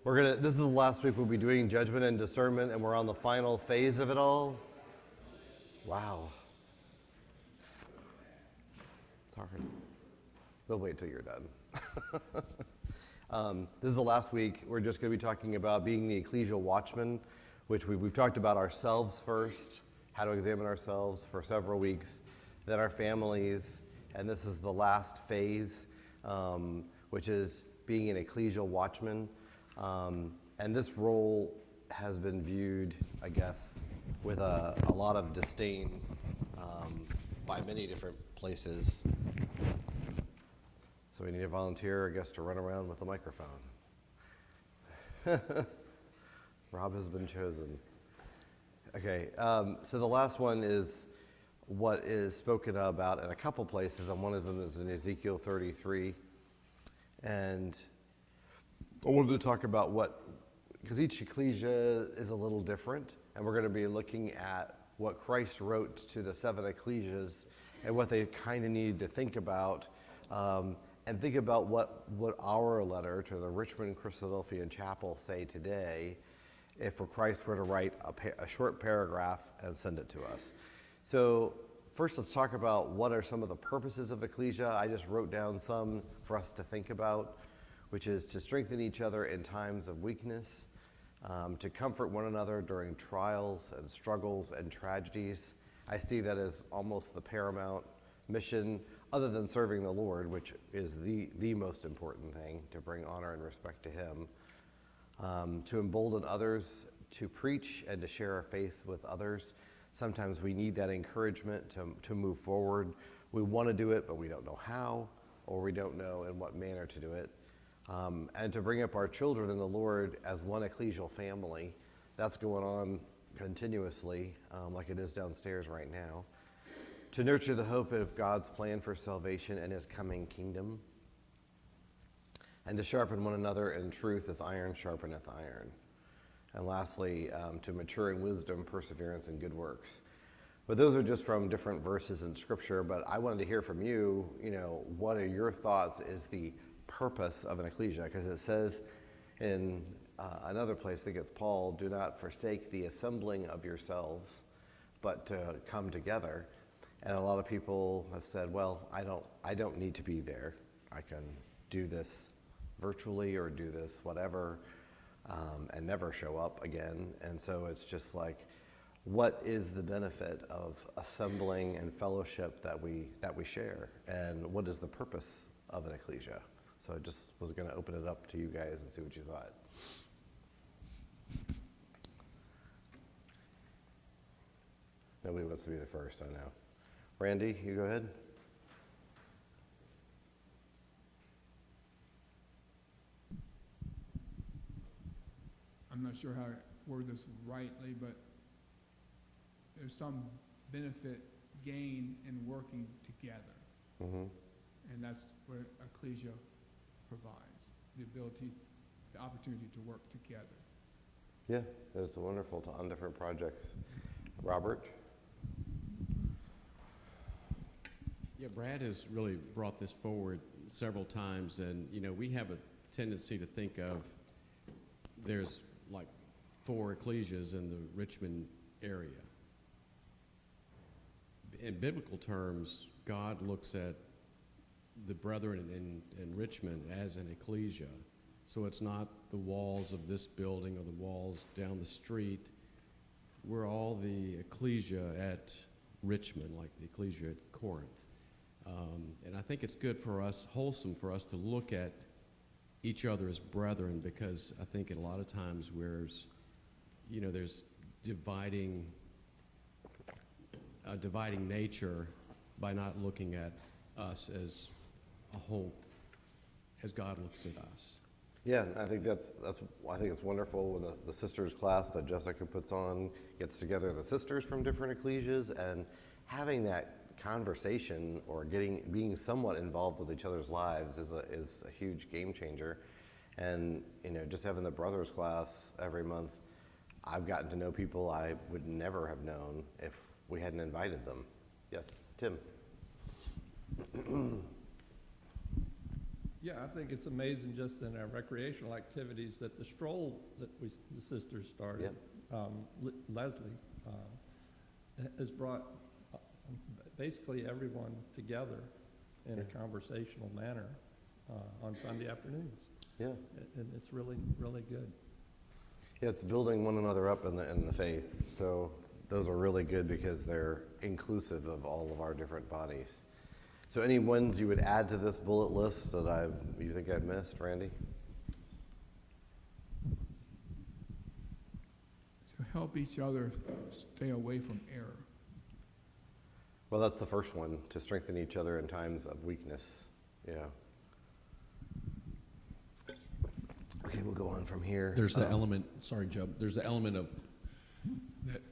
This is the last week we'll be doing judgment and discernment, and we're on the final phase of it all. Wow. It's hard. We'll wait till you're done. This is the last week. We're just going to be talking about being the ecclesial watchman, which we've talked about ourselves first, how to examine ourselves for several weeks, then our families, and this is the last phase, which is being an ecclesial watchman. And this role has been viewed, I guess, with a lot of disdain by many different places. So we need a volunteer, I guess, to run around with a microphone. Rob has been chosen. Okay, so the last one is what is spoken about in a couple places, and one of them is in Ezekiel 33. And I wanted to talk about because each ecclesia is a little different, and we're going to be looking at what Christ wrote to the 7 ecclesias and what they kind of need to think about, and think about what our letter to the Richmond Christadelphian chapel say today if Christ were to write a short paragraph and send it to us. So first, let's talk about what are some of the purposes of ecclesia. I just wrote down some for us to think about, which is to strengthen each other in times of weakness, to comfort one another during trials and struggles and tragedies. I see that as almost the paramount mission, other than serving the Lord, which is the most important thing, to bring honor and respect to Him. To embolden others to preach and to share our faith with others. Sometimes we need that encouragement to move forward. We want to do it, but we don't know how, or we don't know in what manner to do it. And to bring up our children in the Lord as one ecclesial family. That's going on continuously, like it is downstairs right now. To nurture the hope of God's plan for salvation and His coming kingdom. And to sharpen one another in truth as iron sharpeneth iron. And lastly, to mature in wisdom, perseverance, and good works. But those are just from different verses in Scripture, but I wanted to hear from you, what are your thoughts is the purpose of an ecclesia? Because it says in another place, I think it's Paul, do not forsake the assembling of yourselves, but to come together. And a lot of people have said, well, I don't need to be there. I can do this virtually or do this whatever, and never show up again. And so it's just like, what is the benefit of assembling and fellowship that we share? And what is the purpose of an ecclesia? So I just was going to open it up to you guys and see what you thought. Nobody wants to be the first, I know. Randy, you go ahead. I'm not sure how to word this rightly, but there's some benefit gained in working together. Mm-hmm. And that's what ecclesia provides, the opportunity to work together. Yeah, it's wonderful on different projects. Robert? Yeah, Brad has really brought this forward several times, and we have a tendency to think of there's like 4 ecclesias in the Richmond area. In biblical terms, God looks at the brethren in Richmond as an ecclesia. So it's not the walls of this building or the walls down the street. We're all the ecclesia at Richmond, like the ecclesia at Corinth. And I think it's good for us, wholesome for us to look at each other as brethren, because I think a lot of times there's dividing nature by not looking at us as a whole, as God looks at us. Yeah, I think I think it's wonderful when the sisters class that Jessica puts on gets together the sisters from different ecclesias, and having that conversation or being somewhat involved with each other's lives is a huge game changer. And just having the brothers class every month, I've gotten to know people I would never have known if we hadn't invited them. Yes, Tim. Yeah, I think it's amazing just in our recreational activities that the stroll that the sisters started, Leslie, has brought basically everyone together in a conversational manner on Sunday afternoons. Yeah. And it's really, really good. Yeah, it's building one another up in the faith. So those are really good because they're inclusive of all of our different bodies. So any ones you would add to this bullet list that you think I've missed, Randy? To help each other stay away from error. Well, that's the first one, to strengthen each other in times of weakness. Yeah. Okay, we'll go on from here. There's the element, sorry, Joe, there's the element of that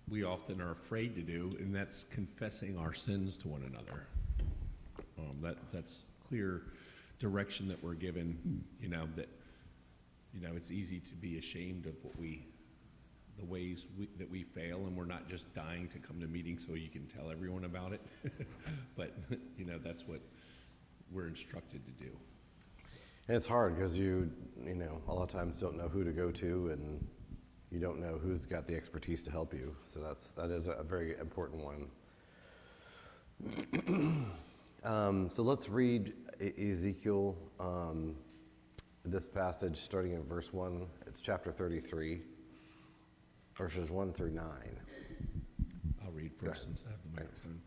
we often are afraid to do, and that's confessing our sins to one another. That's clear direction that we're given, that, it's easy to be ashamed of the ways that we fail, and we're not just dying to come to meetings so you can tell everyone about it. But, that's what we're instructed to do. And it's hard because you a lot of times don't know who to go to, and you don't know who's got the expertise to help you. So that is a very important one. So let's read Ezekiel, this passage starting in verse 1. It's chapter 33, verses 1 through 9. I'll read first since I have the Thanks. microphone.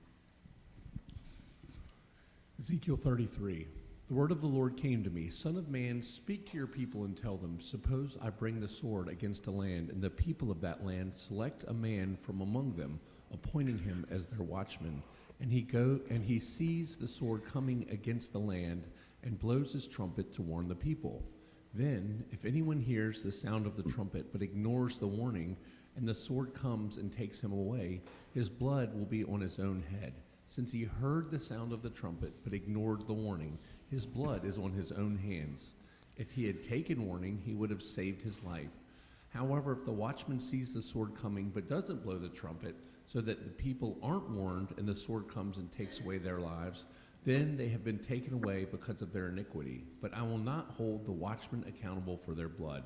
Ezekiel 33. The word of the Lord came to me, Son of man, speak to your people and tell them, suppose I bring the sword against a land, and the people of that land select a man from among them, appointing him as their watchman. And he sees the sword coming against the land, and blows his trumpet to warn the people. Then, if anyone hears the sound of the trumpet, but ignores the warning, and the sword comes and takes him away, his blood will be on his own head. Since he heard the sound of the trumpet, but ignored the warning, his blood is on his own hands. If he had taken warning, he would have saved his life. However, if the watchman sees the sword coming, but doesn't blow the trumpet, so that the people aren't warned, and the sword comes and takes away their lives, then they have been taken away because of their iniquity. But I will not hold the watchman accountable for their blood.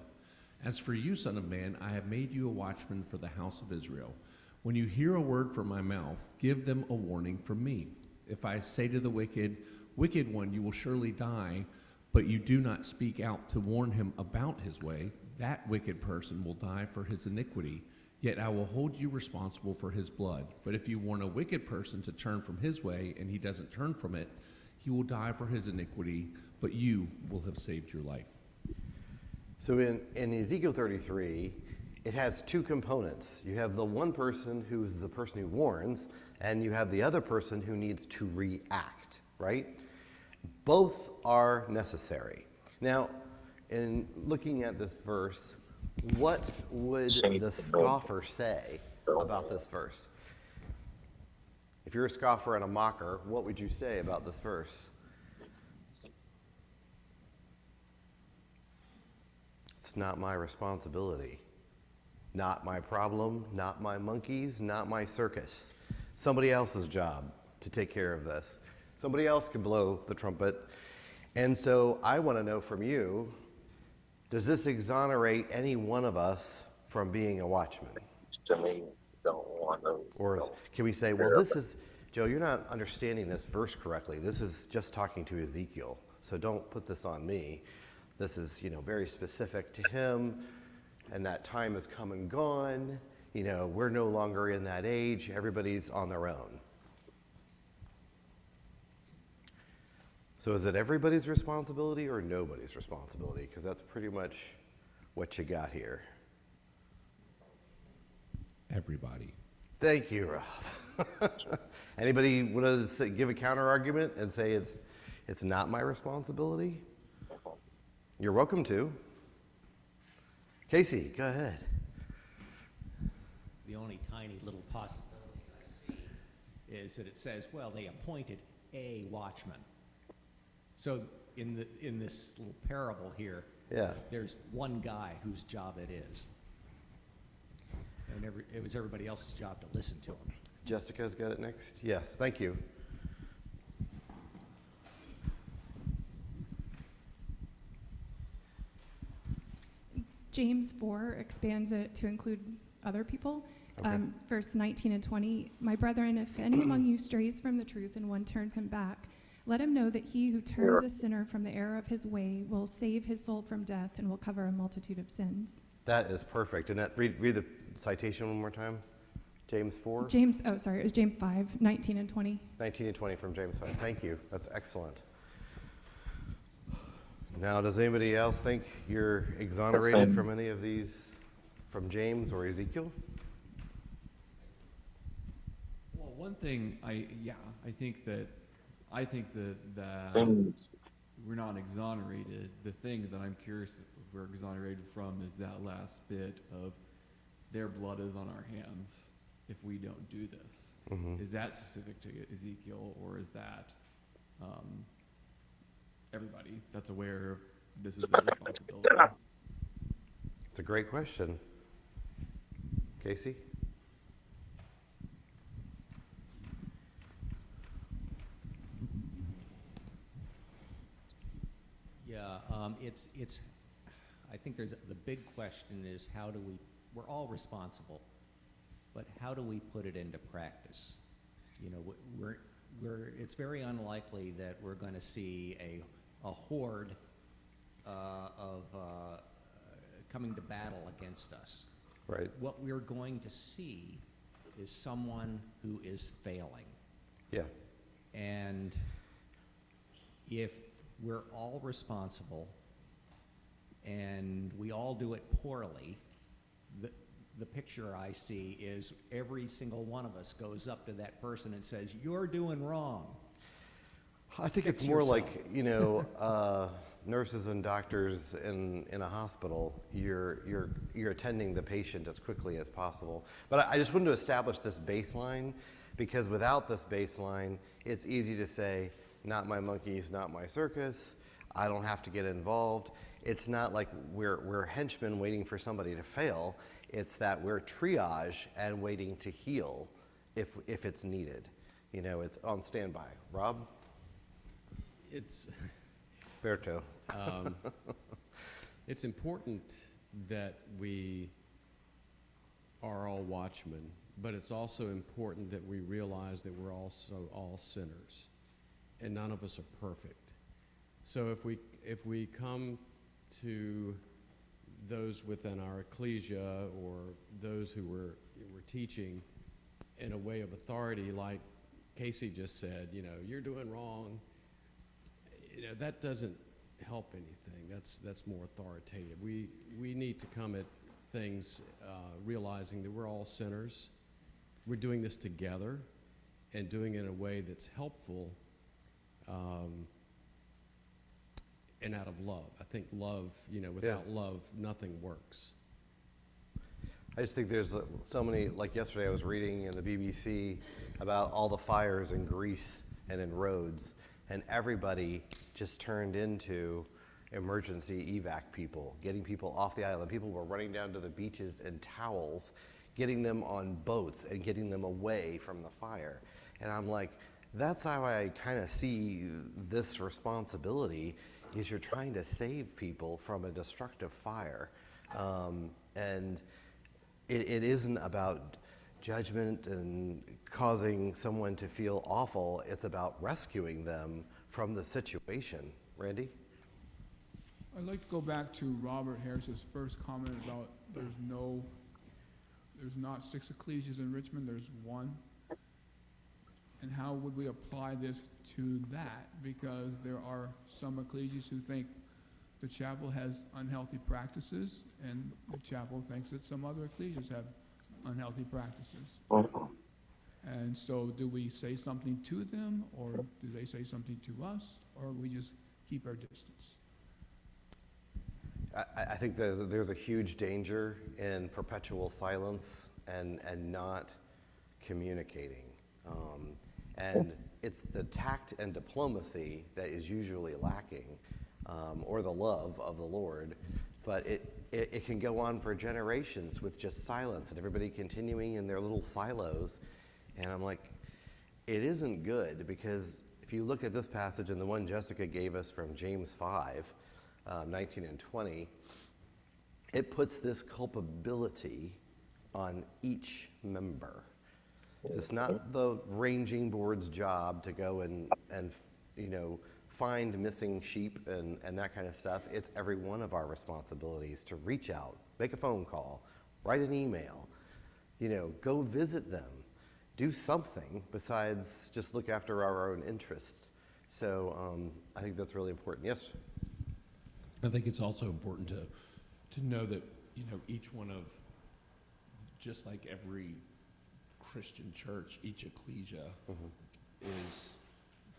As for you, Son of man, I have made you a watchman for the house of Israel. When you hear a word from my mouth, give them a warning from me. If I say to the wicked one, you will surely die, but you do not speak out to warn him about his way, that wicked person will die for his iniquity. Yet I will hold you responsible for his blood. But if you warn a wicked person to turn from his way, and he doesn't turn from it, he will die for his iniquity, but you will have saved your life. So in Ezekiel 33, it has two components. You have the one person who's the person who warns, and you have the other person who needs to react, right? Both are necessary. Now, in looking at this verse, what would the scoffer say about this verse? If you're a scoffer and a mocker, what would you say about this verse? It's not my responsibility. Not my problem, not my monkeys, not my circus. Somebody else's job to take care of this. Somebody else can blow the trumpet. And so I want to know from you, does this exonerate any one of us from being a watchman? To me, don't want those. Or can we say, well, this is, Joe, you're not understanding this verse correctly. This is just talking to Ezekiel, so don't put this on me. This is, very specific to him, and that time has come and gone. We're no longer in that age. Everybody's on their own. So is it everybody's responsibility or nobody's responsibility? Because that's pretty much what you got here. Everybody. Thank you, Rob. Anybody want to give a counter argument and say it's not my responsibility? You're welcome to. Casey, go ahead. The only tiny little possibility I see is that it says, well, they appointed a watchman. So in this little parable here, Yeah. there's one guy whose job it is. And it was everybody else's job to listen to him. Jessica's got it next. Yes, thank you. James 4 expands it to include other people. Okay. Verse 19 and 20, my brethren, if any among you strays from the truth and one turns him back, let him know that he who turns a sinner from the error of his way will save his soul from death and will cover a multitude of sins. That is perfect. And that, read the citation one more time. James 4? It was James 5, 19 and 20. 19 and 20 from James 5. Thank you. That's excellent. Now, does anybody else think you're exonerated from any of these, from James or Ezekiel? Well, one thing, I think that Things we're not exonerated. The thing that I'm curious if we're exonerated from is that last bit of their blood is on our hands if we don't do this. Mm-hmm. Is that specific to Ezekiel, or is that everybody that's aware of this is their responsibility? It's a great question. Casey? Yeah, I think the big question is we're all responsible, but how do we put it into practice? You know, it's very unlikely that we're going to see a horde coming to battle against us. Right. What we're going to see is someone who is failing. Yeah. And if we're all responsible and we all do it poorly, the picture I see is every single one of us goes up to that person and says, "You're doing wrong." I think it's more like, nurses and doctors in a hospital. You're attending the patient as quickly as possible. But I just wanted to establish this baseline, because without this baseline, it's easy to say, not my monkeys, not my circus. I don't have to get involved. It's not like we're henchmen waiting for somebody to fail. It's that we're triage and waiting to heal if it's needed. It's on standby. Rob? It's Berto. it's important that we are all watchmen, but it's also important that we realize that we're also all sinners, and none of us are perfect. So if we come to those within our ecclesia or those who we're teaching in a way of authority, like Casey just said, you're doing wrong, that doesn't help anything. That's more authoritative. We need to come at things realizing that we're all sinners. We're doing this together and doing it in a way that's helpful and out of love. I think love, without love, nothing works. I just think there's so many, like yesterday I was reading in the BBC about all the fires in Greece and in Rhodes, and everybody just turned into emergency evac people, getting people off the island. People were running down to the beaches in towels, getting them on boats and getting them away from the fire. And I'm like, that's how I kind of see this responsibility, is you're trying to save people from a destructive fire. And it isn't about judgment and causing someone to feel awful. It's about rescuing them from the situation. Randy? I'd like to go back to Robert Harris's first comment about there's not 6 ecclesias in Richmond, there's 1. And how would we apply this to that? Because there are some ecclesias who think the chapel has unhealthy practices, and the chapel thinks that some other ecclesias have unhealthy practices. And so do we say something to them, or do they say something to us, or we just keep our distance? I think there's a huge danger in perpetual silence and not communicating. And it's the tact and diplomacy that is usually lacking, or the love of the Lord. But it can go on for generations with just silence and everybody continuing in their little silos. And I'm like, it isn't good, because if you look at this passage and the one Jessica gave us from James 5, 19 and 20, it puts this culpability on each member. It's not the ranging board's job to go and find missing sheep and that kind of stuff. It's every one of our responsibilities to reach out, make a phone call, write an email, go visit them, do something besides just look after our own interests. So I think that's really important. Yes? I think it's also important to know that, each one of, just like every Christian church, each ecclesia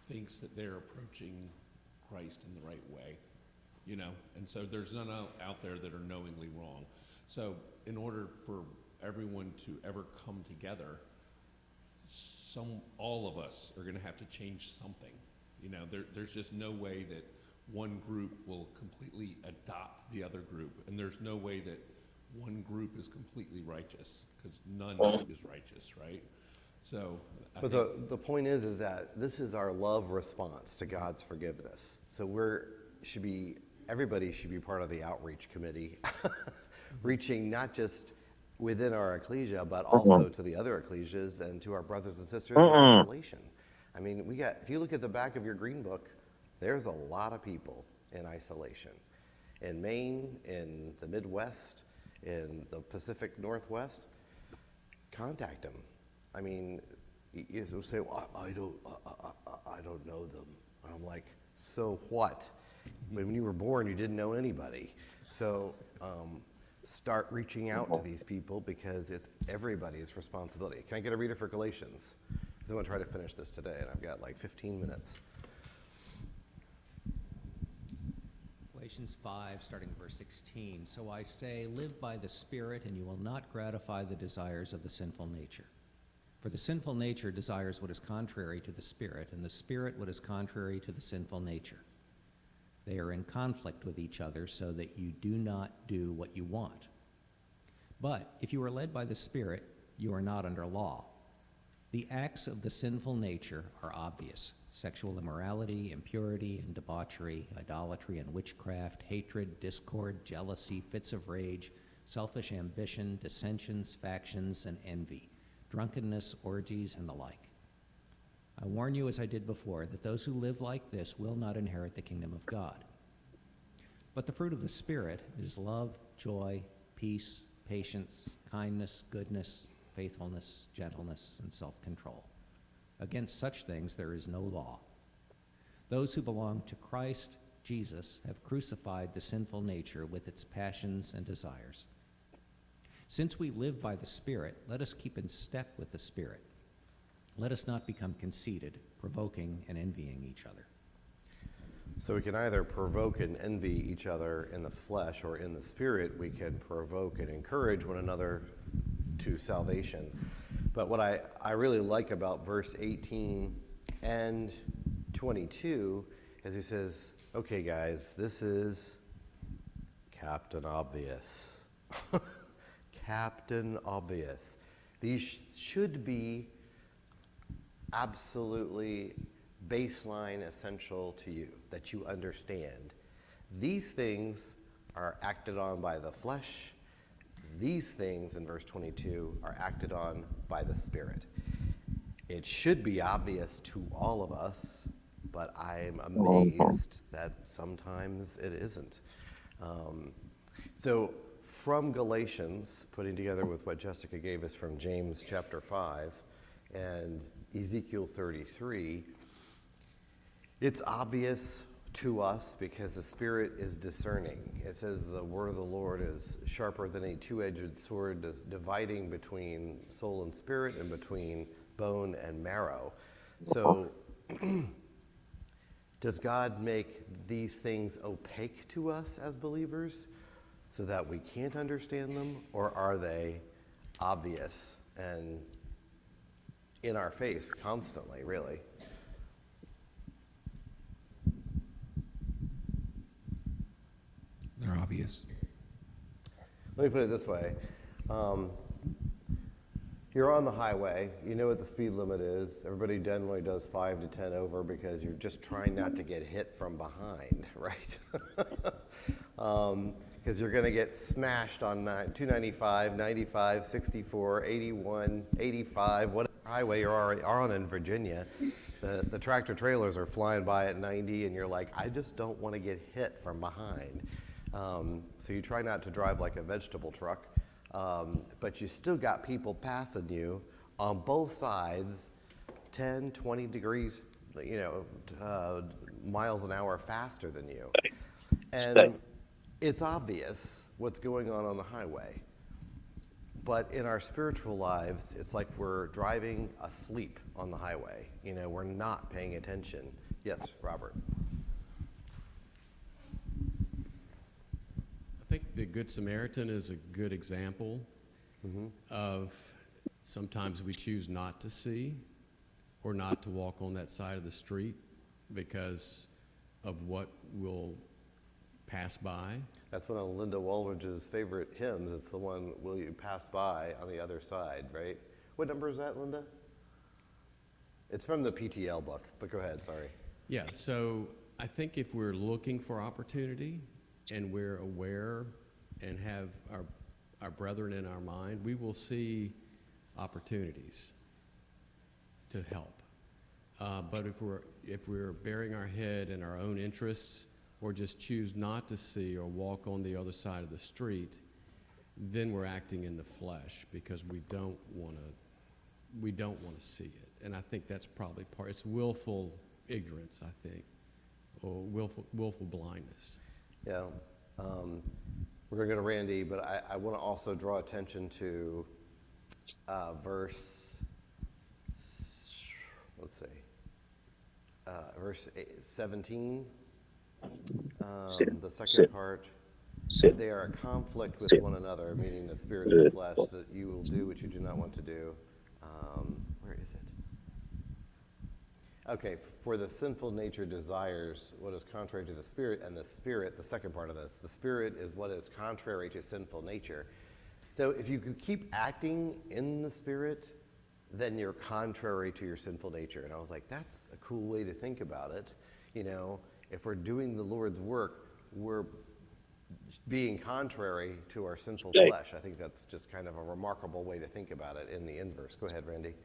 thinks that they're approaching Christ in the right way, and so there's none out there that are knowingly wrong. So in order for everyone to ever come together, all of us are going to have to change something. There's just no way that one group will completely adopt the other group, and there's no way that one group is completely righteous, because none is righteous, right? So, But the point is that this is our love response to God's forgiveness. So everybody should be part of the outreach committee, reaching not just within our ecclesia, but also to the other ecclesias and to our brothers and sisters in isolation. I mean, if you look at the back of your green book, there's a lot of people in isolation. In Maine, in the Midwest, in the Pacific Northwest, contact them. I mean, you say, well, I don't know them. I'm like, so what? When you were born, you didn't know anybody. So start reaching out to these people, because it's everybody's responsibility. Can I get a reader for Galatians? Because I'm going to try to finish this today, and I've got like 15 minutes. Galatians 5, starting verse 16. So I say, live by the Spirit, and you will not gratify the desires of the sinful nature. For the sinful nature desires what is contrary to the Spirit, and the Spirit what is contrary to the sinful nature. They are in conflict with each other, so that you do not do what you want. But if you are led by the Spirit, you are not under law. The acts of the sinful nature are obvious: sexual immorality, impurity and debauchery, idolatry and witchcraft, hatred, discord, jealousy, fits of rage, selfish ambition, dissensions, factions, and envy, drunkenness, orgies, and the like. I warn you, as I did before, that those who live like this will not inherit the kingdom of God. But the fruit of the Spirit is love, joy, peace, patience, kindness, goodness, faithfulness, gentleness, and self-control. Against such things there is no law. Those who belong to Christ Jesus have crucified the sinful nature with its passions and desires. Since we live by the Spirit, let us keep in step with the Spirit. Let us not become conceited, provoking and envying each other. So we can either provoke and envy each other in the flesh, or in the Spirit we can provoke and encourage one another to salvation. But what I really like about verse 18 and 22 is he says, okay guys, this is Captain Obvious. Captain Obvious. These should be absolutely baseline essential to you, that you understand. These things are acted on by the flesh. These things, in verse 22, are acted on by the Spirit. It should be obvious to all of us, but I'm amazed that sometimes it isn't. So from Galatians, putting together with what Jessica gave us from James chapter 5 and Ezekiel 33, it's obvious to us because the Spirit is discerning. It says the word of the Lord is sharper than a two-edged sword, dividing between soul and spirit and between bone and marrow. So does God make these things opaque to us as believers so that we can't understand them, or are they obvious and in our face constantly, really? They're obvious. Let me put it this way. You're on the highway, you know what the speed limit is. Everybody generally does 5 to 10 over because you're just trying not to get hit from behind, right? because you're going to get smashed on 295, 95, 64, 81, 85, whatever highway you're on in Virginia. The tractor trailers are flying by at 90, and you're like, I just don't want to get hit from behind. So you try not to drive like a vegetable truck, but you still got people passing you on both sides, 10, 20 degrees, miles an hour faster than you. And it's obvious what's going on the highway. But in our spiritual lives, it's like we're driving asleep on the highway. We're not paying attention. Yes, Robert. I think the Good Samaritan is a good example of sometimes we choose not to see or not to walk on that side of the street because of what will pass by. That's one of Linda Woolridge's favorite hymns. It's the one, "Will you pass by on the other side," right? What number is that, Linda? It's from the PTL book, but go ahead, sorry. Yeah, so I think if we're looking for opportunity and we're aware and have our brethren in our mind, we will see opportunities to help. But if we're burying our head in our own interests or just choose not to see or walk on the other side of the street, then we're acting in the flesh because we don't want to see it. And I think that's probably it's willful ignorance, I think, or willful blindness. Yeah. We're going to go to Randy, but I want to also draw attention to verse 17. The second part. They are a conflict with one another, meaning the spirit and the flesh, that you will do what you do not want to do. Where is it? Okay, for the sinful nature desires what is contrary to the spirit, and the spirit, the second part of this, the spirit is what is contrary to sinful nature. So if you could keep acting in the spirit, then you're contrary to your sinful nature. And I was like, that's a cool way to think about it. If we're doing the Lord's work, we're being contrary to our sinful flesh. I think that's just kind of a remarkable way to think about it in the inverse. Go ahead, Randy.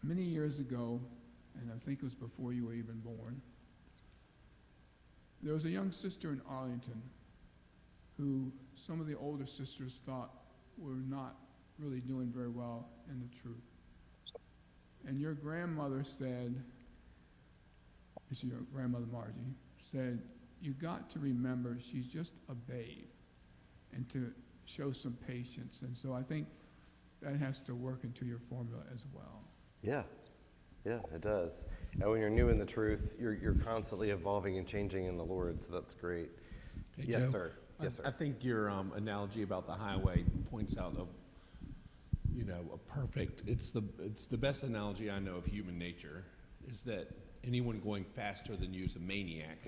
Many years ago, and I think it was before you were even born, there was a young sister in Arlington who some of the older sisters thought were not really doing very well in the truth. And your grandmother said, it's your grandmother Margie, said, you got to remember she's just a babe and to show some patience. And so I think that has to work into your formula as well. Yeah, it does. And when you're new in the truth, you're constantly evolving and changing in the Lord, so that's great. Hey, Yes, Joe, sir. Yes, sir. I think your analogy about the highway points out a perfect. It's the best analogy I know of human nature. Is that anyone going faster than you is a maniac,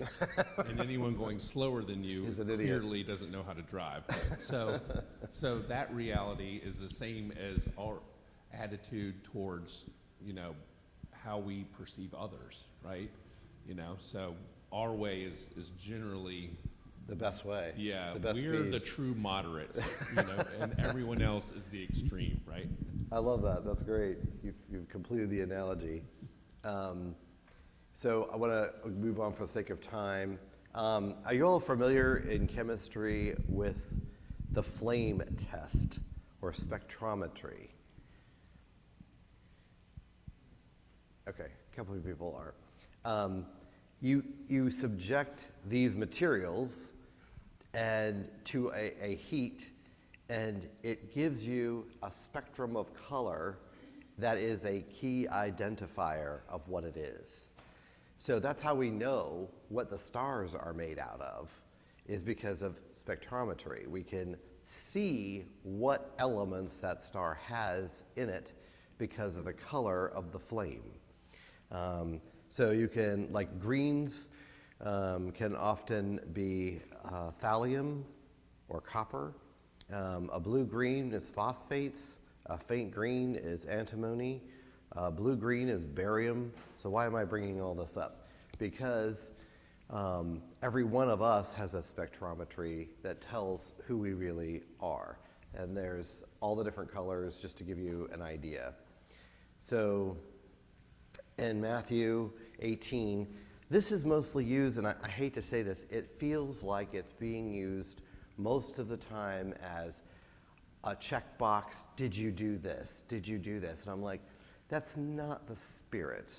and anyone going slower than you is an idiot. Clearly doesn't know how to drive. So that reality is the same as our attitude towards how we perceive others, right? So our way is generally The best way. Yeah, The best we're speed. the true moderates, and everyone else is the extreme, right? I love that. That's great. You've completed the analogy. So I want to move on for the sake of time. Are you all familiar in chemistry with the flame test or spectrometry? Okay, a couple of people are. You subject these materials and to a heat, and it gives you a spectrum of color that is a key identifier of what it is. So that's how we know what the stars are made out of, is because of spectrometry. We can see what elements that star has in it because of the color of the flame. So you can, like greens can often be thallium or copper. A blue-green is phosphates. A faint green is antimony. Blue-green is barium. So why am I bringing all this up? Because every one of us has a spectrometry that tells who we really are. And there's all the different colors, just to give you an idea. So in Matthew 18, this is mostly used, and I hate to say this, it feels like it's being used most of the time as a checkbox. Did you do this? Did you do this? And I'm like, that's not the spirit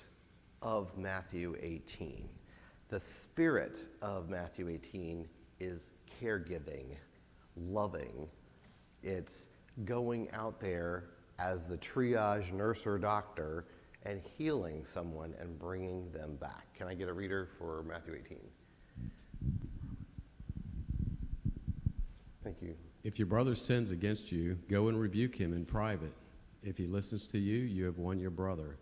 of Matthew 18. The spirit of Matthew 18 is caregiving, loving. It's going out there as the triage nurse or doctor and healing someone and bringing them back. Can I get a reader for Matthew 18? Thank you. If your brother sins against you, go and rebuke him in private. If he listens to you, you have won your brother.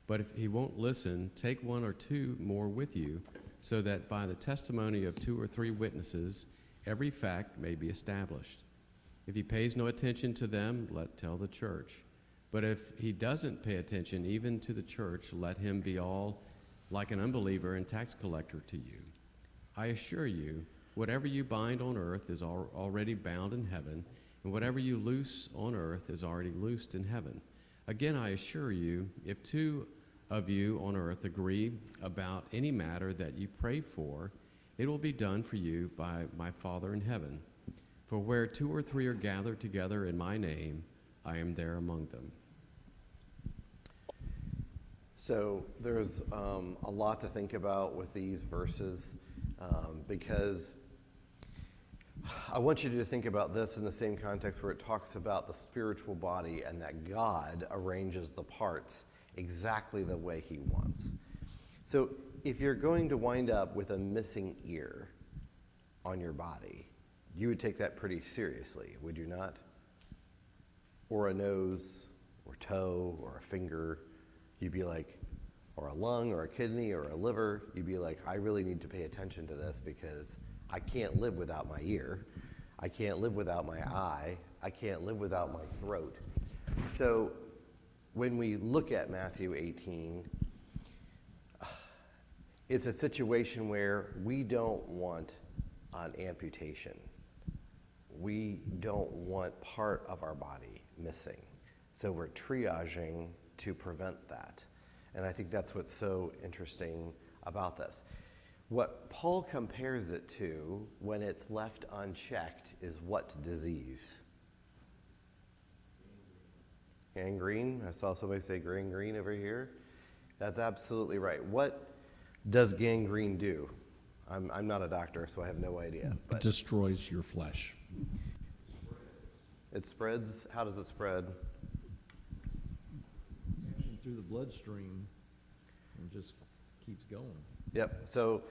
But if he won't listen, take one or two more with you, so that by the testimony of 2 or 3 witnesses, every fact may be established. If he pays no attention to them, tell the church. But if he doesn't pay attention even to the church, let him be all like an unbeliever and tax collector to you. I assure you, whatever you bind on earth is already bound in heaven, and whatever you loose on earth is already loosed in heaven. Again, I assure you, if 2 of you on earth agree about any matter that you pray for, it will be done for you by my Father in heaven. For where 2 or 3 are gathered together in my name, I am there among them. So there's a lot to think about with these verses, because I want you to think about this in the same context where it talks about the spiritual body and that God arranges the parts exactly the way he wants. So if you're going to wind up with a missing ear on your body, you would take that pretty seriously, would you not? Or a nose, or toe, or a finger. You'd be like, or a lung, or a kidney, or a liver. You'd be like, I really need to pay attention to this because I can't live without my ear. I can't live without my eye. I can't live without my throat. So when we look at Matthew 18, it's a situation where we don't want an amputation. We don't want part of our body missing. So we're triaging to prevent that. And I think that's what's so interesting about this. What Paul compares it to when it's left unchecked is what disease? Gangrene. I saw somebody say gangrene over here. That's absolutely right. What does gangrene do? I'm not a doctor, so I have no idea. It But destroys your flesh. it spreads. How does it spread? Through the bloodstream and just keeps going. Yep. So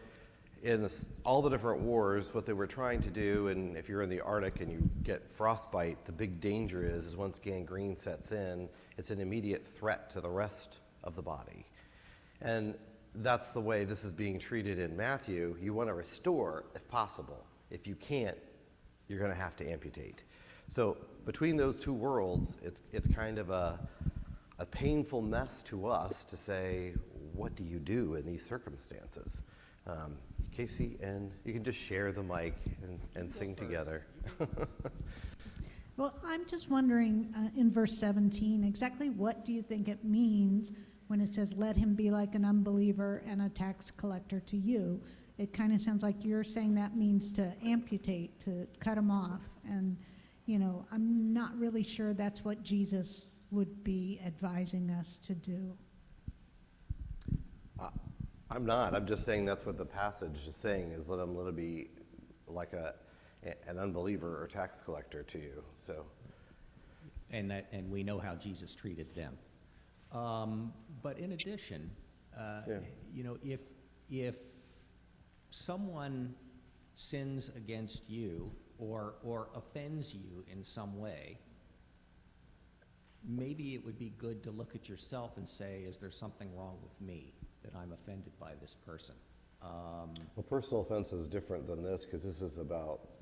in all the different wars, what they were trying to do, and if you're in the Arctic and you get frostbite, the big danger is once gangrene sets in, it's an immediate threat to the rest of the body. And that's the way this is being treated in Matthew. You want to restore if possible. If you can't, you're going to have to amputate. So between those two worlds, it's kind of a painful mess to us to say, what do you do in these circumstances? Casey, and you can just share the mic and sing together. Well, I'm just wondering, in verse 17, exactly what do you think it means when it says, let him be like an unbeliever and a tax collector to you? It kind of sounds like you're saying that means to amputate, to cut him off. And, you know, I'm not really sure that's what Jesus would be advising us to do. I'm not. I'm just saying that's what the passage is saying, is let him be like an unbeliever or tax collector to you. So, And we know how Jesus treated them. But in addition, Yeah. you know, if someone sins against you or offends you in some way, maybe it would be good to look at yourself and say, is there something wrong with me that I'm offended by this person? well, personal offense is different than this because this is about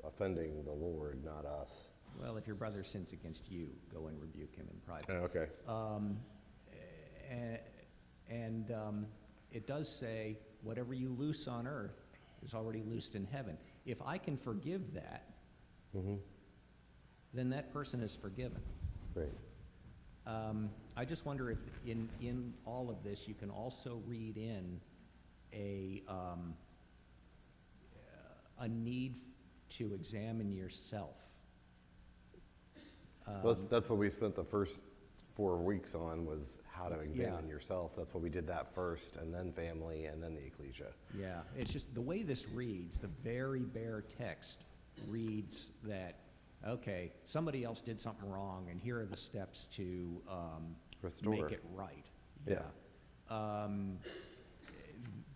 offending the Lord, not us. Well, if your brother sins against you, go and rebuke him in private. Okay. And it does say, whatever you loose on earth is already loosed in heaven. If I can forgive that, then that person is forgiven. Right. I just wonder if in all of this, you can also read in a need to examine yourself. Well, that's what we spent the first 4 weeks on, was how to examine Yeah. yourself. That's what we did that first, and then family, and then the ecclesia. Yeah, it's just the way this reads, the very bare text reads that, okay, somebody else did something wrong, and here are the steps to Restore. make it right. Yeah.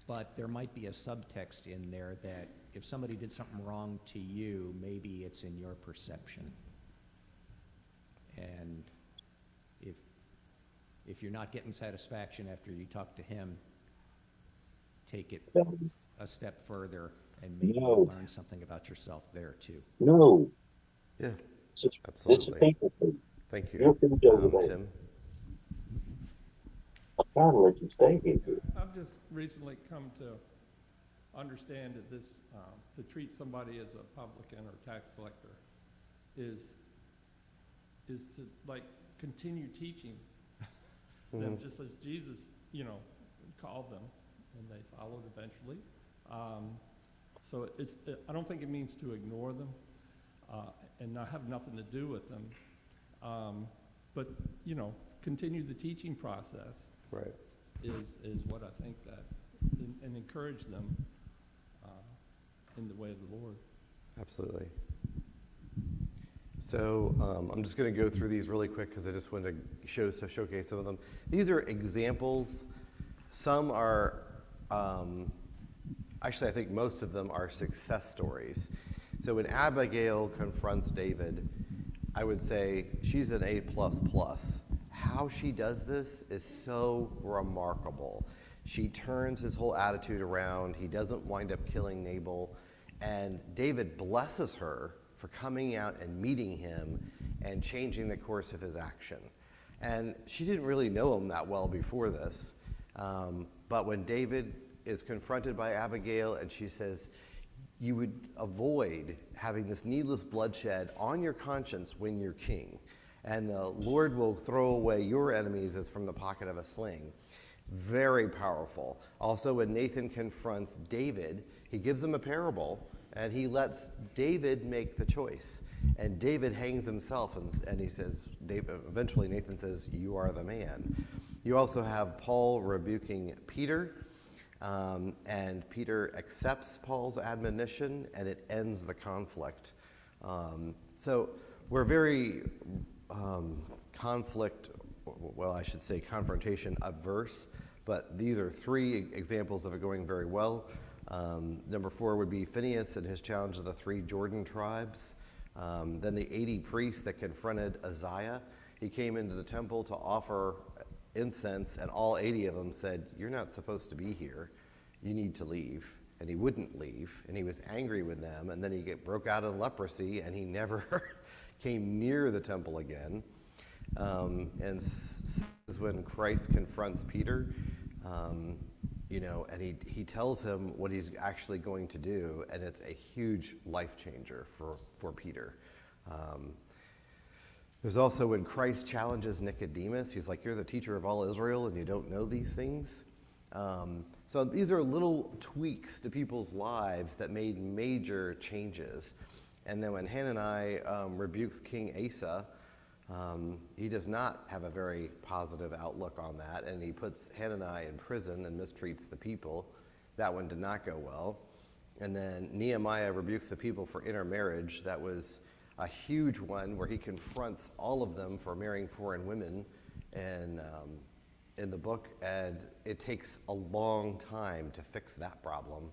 But there might be a subtext in there that if somebody did something wrong to you, maybe it's in your perception. And if you're not getting satisfaction after you talk to him, take it a step further and maybe you'll learn something about yourself there too. No, Yeah, it's a absolutely. people thing. Thank you. You're free to go there. Tim? I'm trying to let you stay here. I've just recently come to understand that this, to treat somebody as a publican or tax collector is to like continue teaching them just as Jesus, called them, and they followed eventually. So I don't think it means to ignore them and not have nothing to do with them, but continue the teaching process. Right. Is what I think that, and encourage them in the way of the Lord. Absolutely. So I'm just going to go through these really quick because I just wanted to showcase some of them. These are examples. Some are, actually I think most of them are success stories. So when Abigail confronts David, I would say she's an A++. How she does this is so remarkable. She turns his whole attitude around. He doesn't wind up killing Nabal. And David blesses her for coming out and meeting him and changing the course of his action. And she didn't really know him that well before this. But when David is confronted by Abigail and she says, you would avoid having this needless bloodshed on your conscience when you're king. And the Lord will throw away your enemies as from the pocket of a sling. Very powerful. Also, when Nathan confronts David, he gives him a parable, and he lets David make the choice. And David hangs himself, and he says, eventually Nathan says, you are the man. You also have Paul rebuking Peter, and Peter accepts Paul's admonition, and it ends the conflict. So we're very confrontation averse, but these are 3 examples of it going very well. Number 4 would be Phinehas and his challenge of the 3 Jordan tribes. Then the 80 priests that confronted Uzziah. He came into the temple to offer incense, and all 80 of them said, you're not supposed to be here. You need to leave. And he wouldn't leave, and he was angry with them, and then he broke out in leprosy, and he never came near the temple again. And this is when Christ confronts Peter, and he tells him what he's actually going to do, and it's a huge life changer for Peter. There's also when Christ challenges Nicodemus. He's like, you're the teacher of all Israel, and you don't know these things? So these are little tweaks to people's lives that made major changes. And then when Hanani rebukes King Asa, he does not have a very positive outlook on that, and he puts Hanani in prison and mistreats the people. That one did not go well. And then Nehemiah rebukes the people for intermarriage. That was a huge one where he confronts all of them for marrying foreign women in the book, and it takes a long time to fix that problem.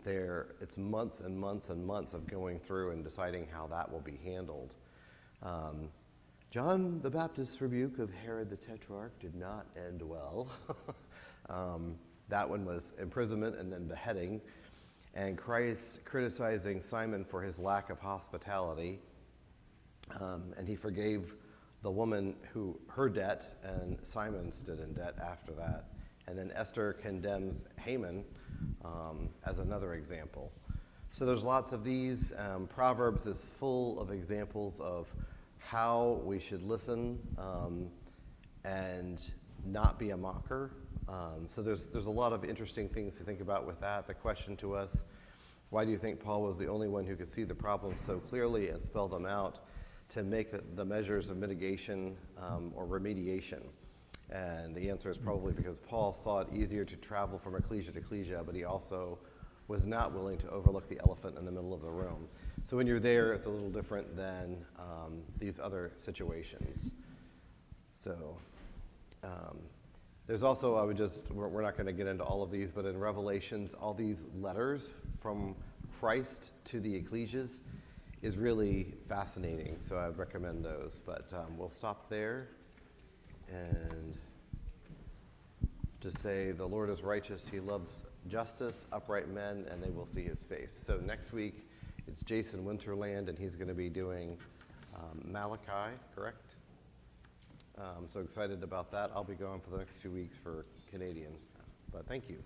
It's months and months and months of going through and deciding how that will be handled. John the Baptist's rebuke of Herod the Tetrarch did not end well. That one was imprisonment and then beheading. And Christ criticizing Simon for his lack of hospitality. And he forgave the woman her debt, and Simon stood in debt after that. And then Esther condemns Haman as another example. So there's lots of these. Proverbs is full of examples of how we should listen and not be a mocker. So there's a lot of interesting things to think about with that. The question to us, why do you think Paul was the only one who could see the problems so clearly and spell them out to make the measures of mitigation or remediation? And the answer is probably because Paul saw it easier to travel from ecclesia to ecclesia, but he also was not willing to overlook the elephant in the middle of the room. So when you're there, it's a little different than these other situations. So there's also, we're not going to get into all of these, but in Revelations, all these letters from Christ to the ecclesias is really fascinating. So I would recommend those. But we'll stop there and just say, the Lord is righteous. He loves justice, upright men, and they will see his face. So next week, it's Jason Winterland, and he's going to be doing Malachi, correct? I'm so excited about that. I'll be going for the next 2 weeks for Canadian. But thank you.